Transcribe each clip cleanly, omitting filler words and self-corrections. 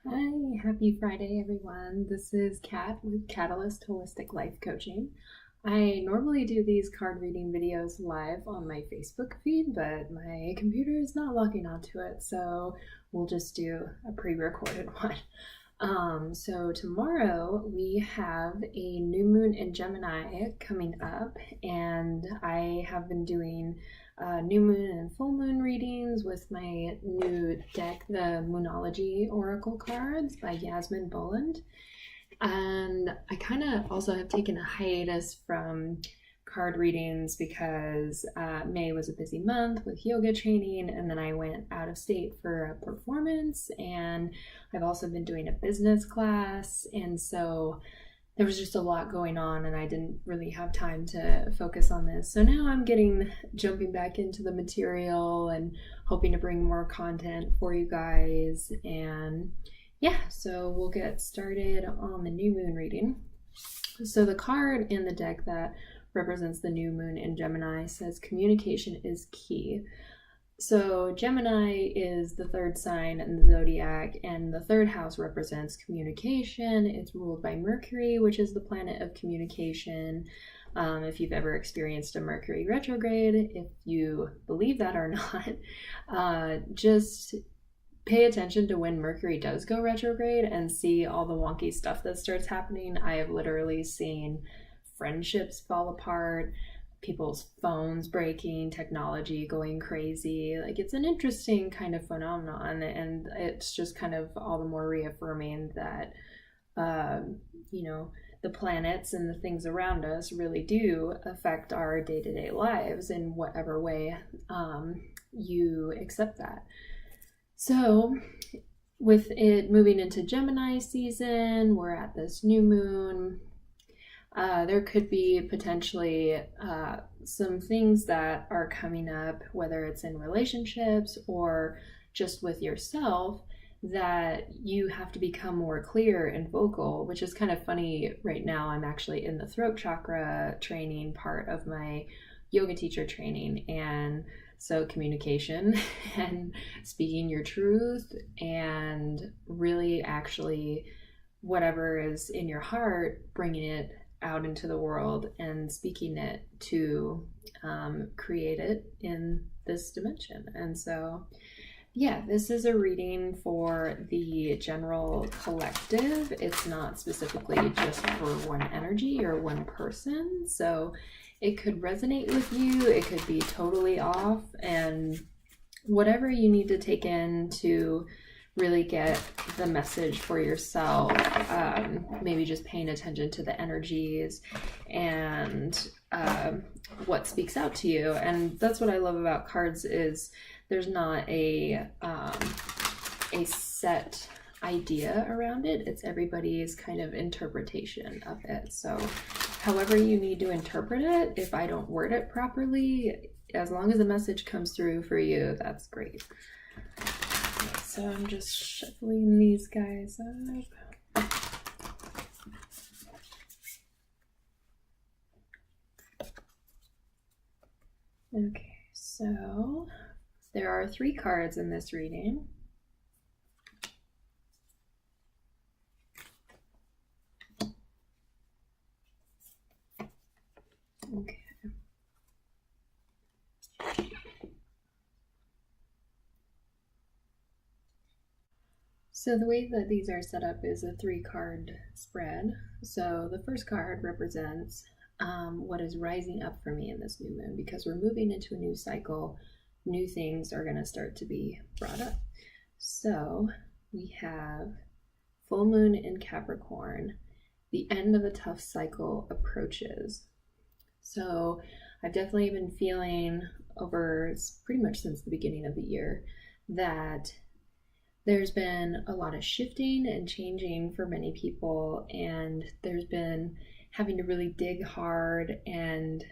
Hi, happy Friday, everyone. This is Kat with Catalyst Holistic Life Coaching. I normally do these card reading videos live on my Facebook feed, but my computer is not logging onto it, so we'll just do a pre-recorded one. So tomorrow we have a new moon in Gemini coming up, and I have been doing new moon and full moon readings with my new deck, the Moonology Oracle cards by Yasmin Boland. And I kind of also have taken a hiatus from card readings because May was a busy month with yoga training, and then I went out of state for a performance, and I've also been doing a business class, and so there was just a lot going on and I didn't really have time to focus on this. So now I'm jumping back into the material and hoping to bring more content for you guys. And yeah, so we'll get started on the new moon reading. So the card in the deck that represents the new moon in Gemini says communication is key. So Gemini is the third sign in the zodiac, and the third house represents communication. It's ruled by Mercury, which is the planet of communication. If you've ever experienced a Mercury retrograde, if you believe that or not, just pay attention to when Mercury does go retrograde and see all the wonky stuff that starts happening. I have literally seen friendships fall apart, people's phones breaking, technology going crazy. Like, it's an interesting kind of phenomenon, and it's just kind of all the more reaffirming that the planets and the things around us really do affect our day-to-day lives in whatever way you accept that. So with it moving into Gemini season, we're at this new moon. There could be potentially some things that are coming up, whether it's in relationships or just with yourself, that you have to become more clear and vocal, which is kind of funny. Right now, I'm actually in the throat chakra training part of my yoga teacher training. And so communication and speaking your truth and really actually whatever is in your heart, bringing it out into the world and speaking it to create it in this dimension. And so yeah, this is a reading for the general collective. It's not specifically just for one energy or one person. So it could resonate with you, it could be totally off, and whatever you need to take in to really get the message for yourself, maybe just paying attention to the energies and what speaks out to you. And that's what I love about cards, is there's not a set idea around it. It's everybody's kind of interpretation of it. So however you need to interpret it, if I don't word it properly, as long as the message comes through for you, that's great. So I'm just shuffling these guys up. Okay, so there are 3 cards in this reading. Okay. So the way that these are set up is a 3-card spread. So the first card represents what is rising up for me in this new moon, because we're moving into a new cycle. New things are going to start to be brought up. So we have full moon in Capricorn. The end of a tough cycle approaches. So I've definitely been feeling over pretty much since the beginning of the year that there's been a lot of shifting and changing for many people, and there's been having to really dig hard and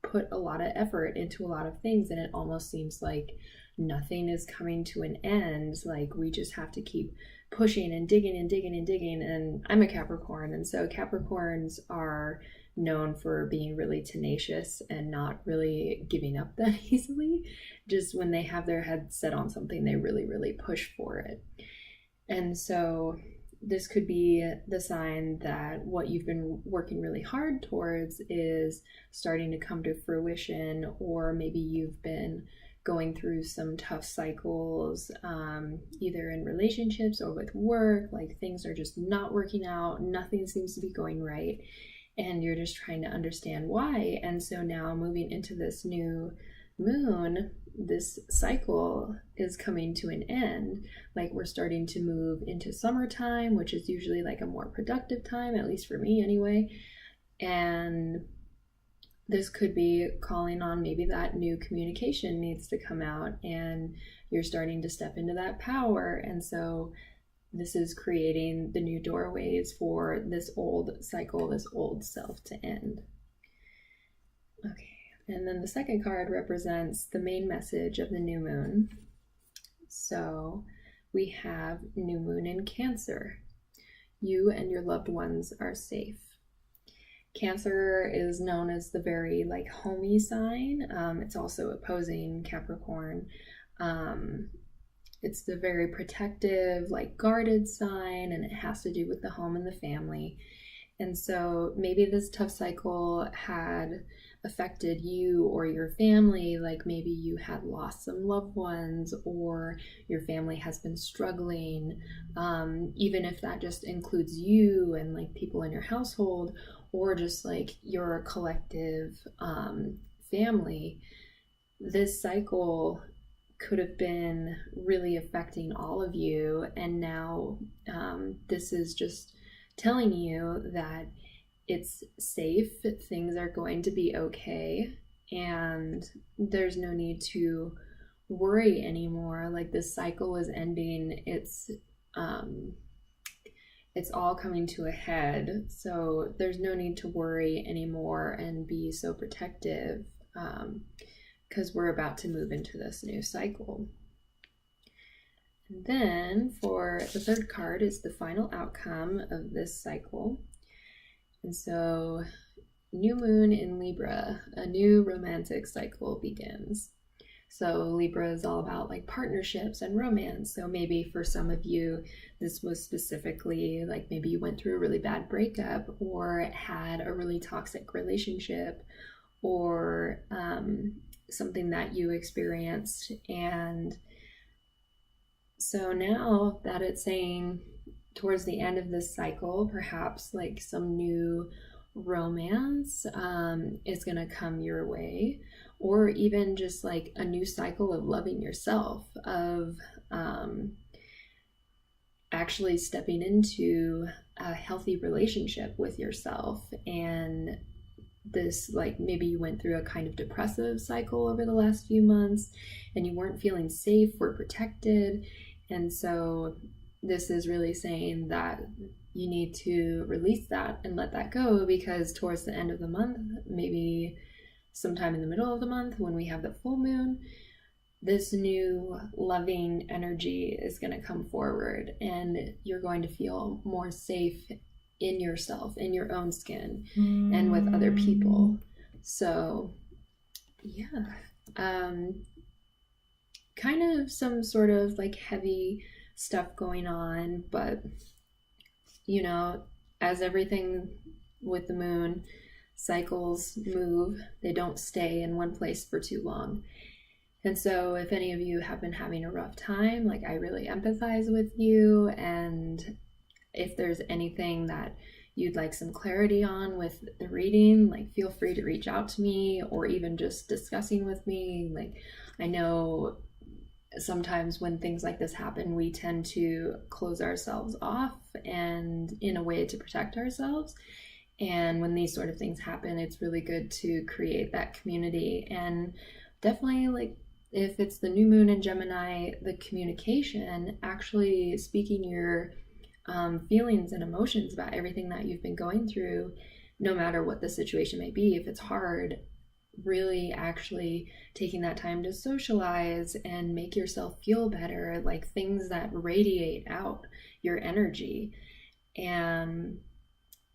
put a lot of effort into a lot of things, and it almost seems like nothing is coming to an end. Like, we just have to keep pushing and digging and digging and digging. And I'm a Capricorn, and so Capricorns are known for being really tenacious and not really giving up that easily. Just when they have their head set on something, they really, really push for it. And so this could be the sign that what you've been working really hard towards is starting to come to fruition, or maybe you've been going through some tough cycles, either in relationships or with work, like things are just not working out, nothing seems to be going right, and you're just trying to understand why. And so now moving into this new moon, this cycle is coming to an end. Like we're starting to move into summertime, which is usually like a more productive time, at least for me anyway. And this could be calling on maybe that new communication needs to come out, and you're starting to step into that power. And so this is creating the new doorways for this old cycle, this old self to end. Okay. And then the second card represents the main message of the new moon. So we have new moon in Cancer. You and your loved ones are safe. Cancer is known as the very like homey sign. It's also opposing Capricorn. It's the very protective, like guarded sign, and it has to do with the home and the family. And so maybe this tough cycle had affected you or your family, like maybe you had lost some loved ones, or your family has been struggling, even if that just includes you and like people in your household, or just like your collective family. This cycle could have been really affecting all of you, and now this is just telling you that it's safe, things are going to be okay, and there's no need to worry anymore. Like this cycle is ending, it's all coming to a head, so there's no need to worry anymore and be so protective, because we're about to move into this new cycle. And then for the third card is the final outcome of this cycle. And so new moon in Libra, a new romantic cycle begins. So Libra is all about like partnerships and romance. So maybe for some of you, this was specifically like maybe you went through a really bad breakup, or had a really toxic relationship, or something that you experienced. And so now that it's saying towards the end of this cycle, perhaps like some new romance is going to come your way, or even just like a new cycle of loving yourself, of actually stepping into a healthy relationship with yourself. And this, like maybe you went through a kind of depressive cycle over the last few months and you weren't feeling safe or protected, and so this is really saying that you need to release that and let that go, because towards the end of the month, maybe sometime in the middle of the month when we have the full moon, this new loving energy is going to come forward, and you're going to feel more safe in yourself, in your own skin, and with other people. So yeah, kind of some sort of like heavy stuff going on, but you know, as everything with the moon, cycles move, they don't stay in one place for too long. And so if any of you have been having a rough time, like I really empathize with you, and if there's anything that you'd like some clarity on with the reading, like feel free to reach out to me, or even just discussing with me. Like I know sometimes when things like this happen, we tend to close ourselves off, and in a way to protect ourselves. And when these sort of things happen, it's really good to create that community. And definitely, like if it's the new moon in Gemini, the communication, actually speaking your feelings and emotions about everything that you've been going through, no matter what the situation may be. If it's hard, really actually taking that time to socialize and make yourself feel better, like things that radiate out your energy. And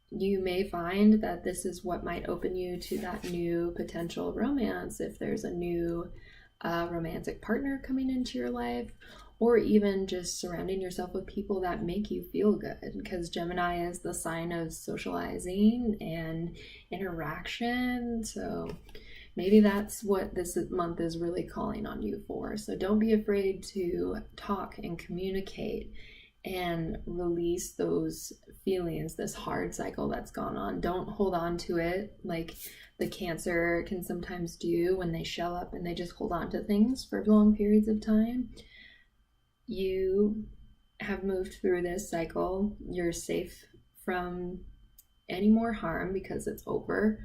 you may find that this is what might open you to that new potential romance, if there's a new romantic partner coming into your life, or even just surrounding yourself with people that make you feel good, because Gemini is the sign of socializing and interaction. So maybe that's what this month is really calling on you for. So don't be afraid to talk and communicate and release those feelings, this hard cycle that's gone on. Don't hold on to it like the Cancer can sometimes do when they shell up and they just hold on to things for long periods of time. You have moved through this cycle. You're safe from any more harm because it's over.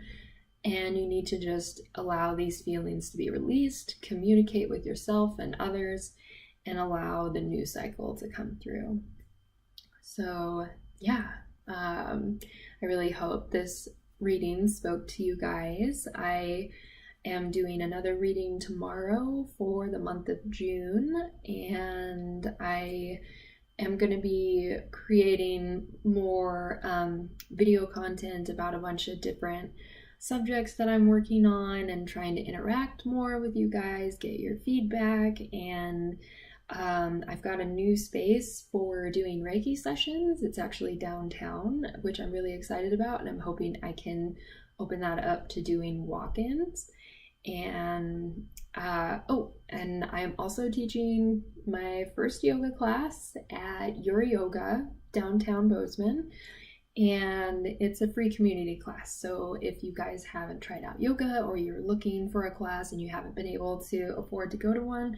And you need to just allow these feelings to be released, communicate with yourself and others, and allow the new cycle to come through. So yeah, I really hope this reading spoke to you guys. I am doing another reading tomorrow for the month of June, and I am going to be creating more video content about a bunch of different subjects that I'm working on and trying to interact more with you guys, get your feedback, and I've got a new space for doing Reiki sessions. It's actually downtown, which I'm really excited about, and I'm hoping I can open that up to doing walk-ins. And and I'm also teaching my first yoga class at Your Yoga downtown Bozeman, and it's a free community class. So if you guys haven't tried out yoga, or you're looking for a class and you haven't been able to afford to go to one,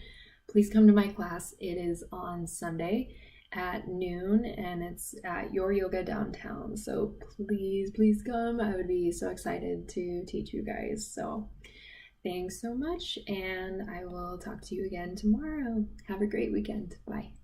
please come to my class. It is on Sunday at noon, and it's at Your Yoga downtown. So please come. I would be so excited to teach you guys. So thanks so much, and I will talk to you again tomorrow. Have a great weekend. Bye.